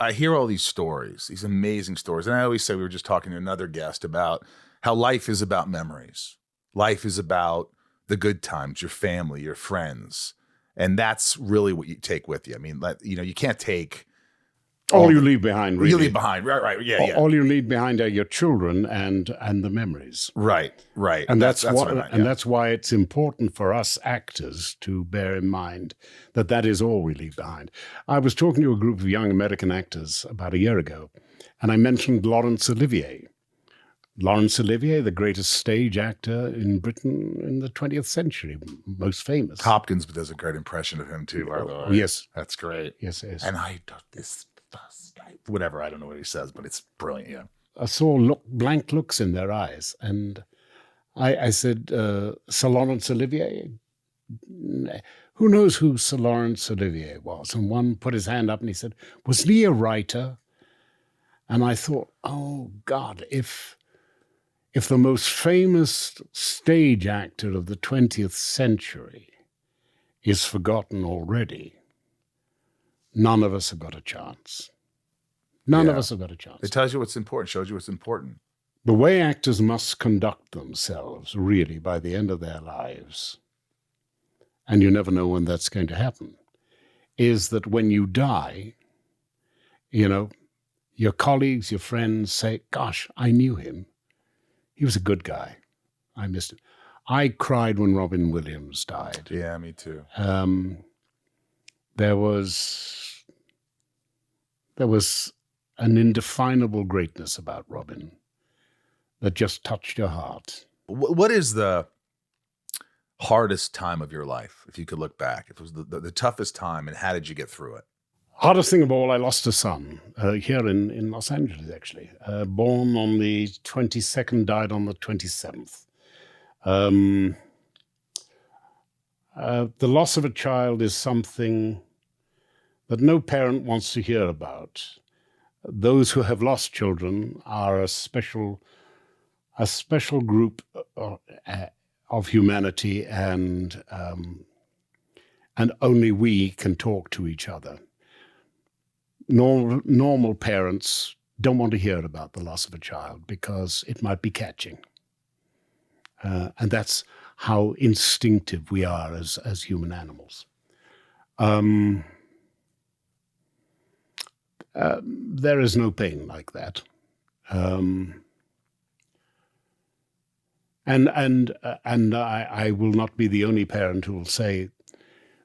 I hear all these stories, these amazing stories. And I always say, we were just talking to another guest about how life is about memories. Life is about the good times, your family, your friends. And that's really what you take with you. I mean, you can't take all you leave behind, really. You leave behind, right, yeah. All you leave behind are your children and the memories. Right. And that's why it's important for us actors to bear in mind that is all we leave behind. I was talking to a group of young American actors about a year ago, and I mentioned Laurence Olivier. Laurence Olivier, the greatest stage actor in Britain in the 20th century, most famous. Hopkins does a great impression of him too, by the way. Oh, yes. That's great. Yes. And I don't know what he says, but it's brilliant, yeah. I saw blank looks in their eyes, and I said, Sir Laurence Olivier? Who knows who Sir Laurence Olivier was? And one put his hand up and he said, wasn't he a writer? And I thought, oh, God, if the most famous stage actor of the 20th century is forgotten already, none of us have got a chance. None of us have got a chance. It tells you what's important, shows you what's important. The way actors must conduct themselves, really, by the end of their lives, and you never know when that's going to happen, is that when you die, your colleagues, your friends say, gosh, I knew him. He was a good guy. I missed him. I cried when Robin Williams died. Yeah, me too. There was an indefinable greatness about Robin that just touched your heart. What is the hardest time of your life, if you could look back? If it was the toughest time, and how did you get through it? Hardest thing of all, I lost a son here in Los Angeles, actually. Born on the 22nd, died on the 27th. The loss of a child is something that no parent wants to hear about. Those who have lost children are a special group of humanity, and only we can talk to each other. Normal parents don't want to hear about the loss of a child because it might be catching. And that's how instinctive we are as human animals. There is no pain like that. And I will not be the only parent who will say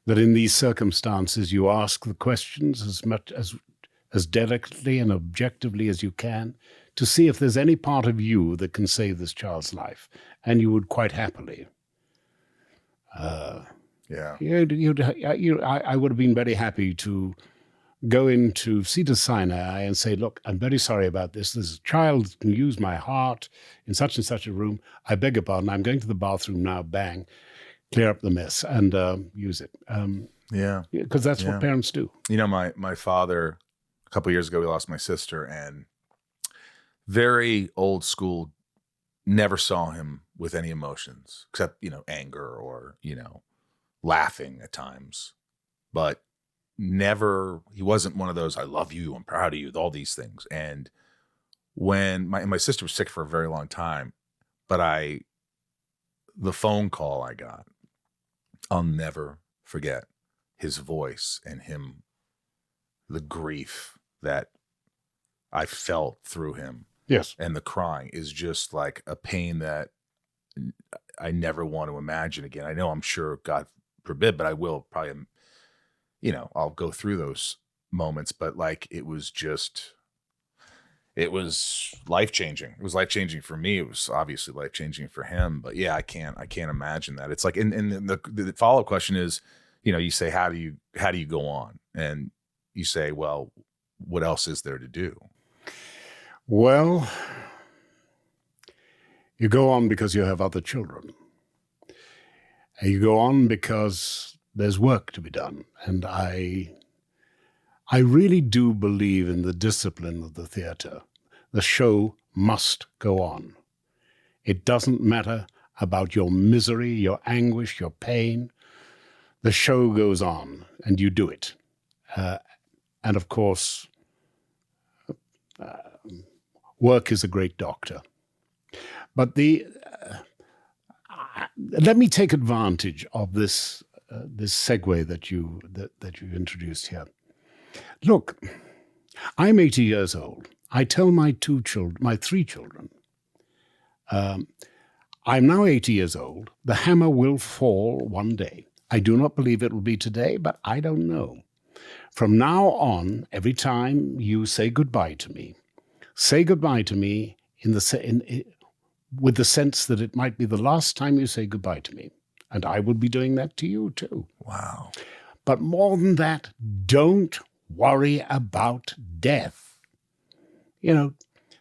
that in these circumstances you ask the questions as delicately and objectively as you can to see if there's any part of you that can save this child's life, and you would quite happily. I would have been very happy to go in to Cedar Sinai and say, look, I'm very sorry about this. There's a child who can use my heart in such and such a room. I beg your pardon. I'm going to the bathroom now. Bang. Clear up the mess and use it. Because that's what parents do. My father, a couple of years ago, we lost my sister, and very old school, never saw him with any emotions except, anger or, laughing at times. But never, he wasn't one of those, I love you, I'm proud of you, all these things. And when my sister was sick for a very long time, but the phone call I got, I'll never forget his voice and him, the grief that I felt through him. Yes. And the crying is just like a pain that I never want to imagine again. I know, I'm sure, God forbid, but I will probably, I'll go through those moments, but it was life-changing. It was life-changing for me. It was obviously life-changing for him, but yeah, I can't imagine that. It's like, and the follow-up question is, you say, how do you go on? And you say, well, what else is there to do? Well, you go on because you have other children. And you go on because there's work to be done. And I really do believe in the discipline of the theater. The show must go on. It doesn't matter about your misery, your anguish, your pain. The show goes on, and you do it. And of course, work is a great doctor. But let me take advantage of this segue that you introduced here. Look, I'm 80 years old. I tell my three children, I'm now 80 years old. The hammer will fall one day. I do not believe it will be today, but I don't know. From now on, every time you say goodbye to me with the sense that it might be the last time you say goodbye to me. And I will be doing that to you too. Wow. But more than that, don't worry about death. You know,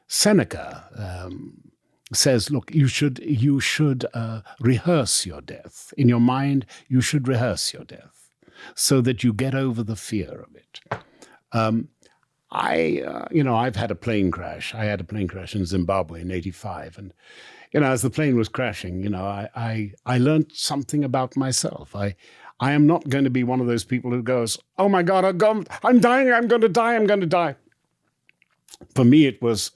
Seneca says, look, you should rehearse your death. In your mind, you should rehearse your death so that you get over the fear of it. I've had a plane crash. I had a plane crash in Zimbabwe in 1985. And, as the plane was crashing, I learned something about myself. I am not going to be one of those people who goes, oh my God, I'm dying, I'm going to die. For me, it was,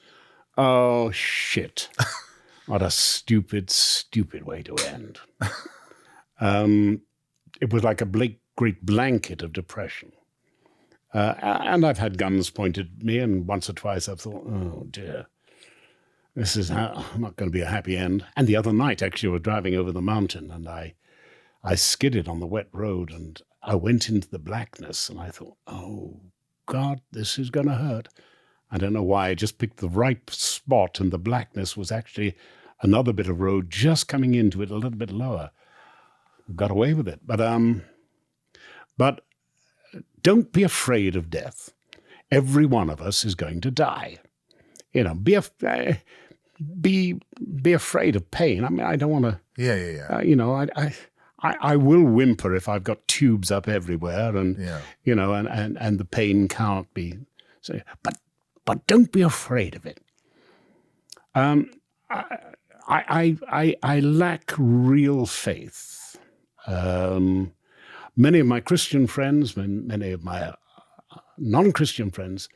oh, shit. What a stupid, stupid way to end. It was like a great blanket of depression. And I've had guns pointed at me, and once or twice I've thought, oh, dear, this is not going to be a happy end. And the other night, actually, we were driving over the mountain, and I skidded on the wet road, and I went into the blackness, and I thought, oh, God, this is going to hurt. I don't know why. I just picked the right spot, and the blackness was actually another bit of road just coming into it a little bit lower. Got away with it. But don't be afraid of death. Every one of us is going to die. Be afraid of pain. I mean, I don't want to. Yeah. I will whimper if I've got tubes up everywhere, and and the pain can't be. So, but don't be afraid of it. I lack real faith. Many of my Christian friends, many of my non-Christian friends,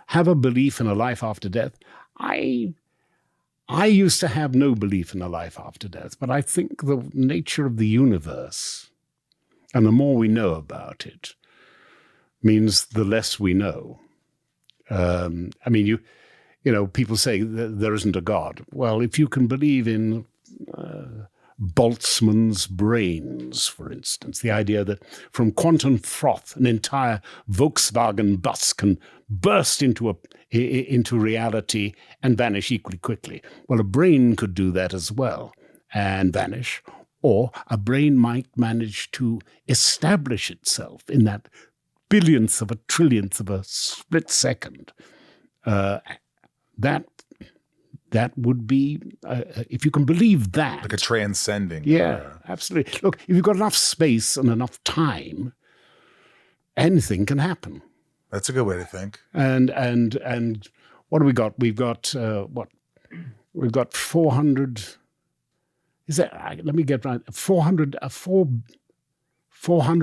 have a belief in a life after death. I used to have no belief in a life after death, but I think the nature of the universe, and the more we know about it, means the less we know. People say that there isn't a God. Well, if you can believe in Boltzmann's brains, for instance, the idea that from quantum froth, an entire Volkswagen bus can burst into reality and vanish equally quickly. Well, a brain could do that as well and vanish, or a brain might manage to establish itself in that billionth of a trillionth of a split second. That would be, if you can believe that. Like a transcending. Yeah, absolutely. Look, if you've got enough space and enough time, anything can happen. That's a good way to think. And what do we got? We've got, We've got 400, let me get right, 400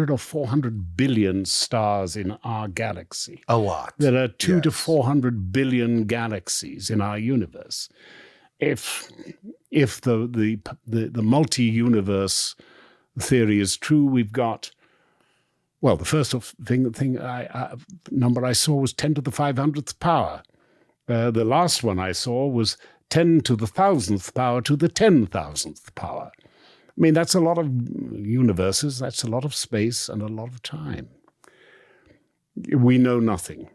or 400 billion stars in our galaxy. A lot. There are 200 to 400 billion galaxies in our universe. If the multi-universe theory is true, we've got, well, the first number I saw was 10 to the 500th power. The last one I saw was 10 to the 1,000th power to the 10,000th power. I mean, that's a lot of universes, that's a lot of space and a lot of time. We know nothing.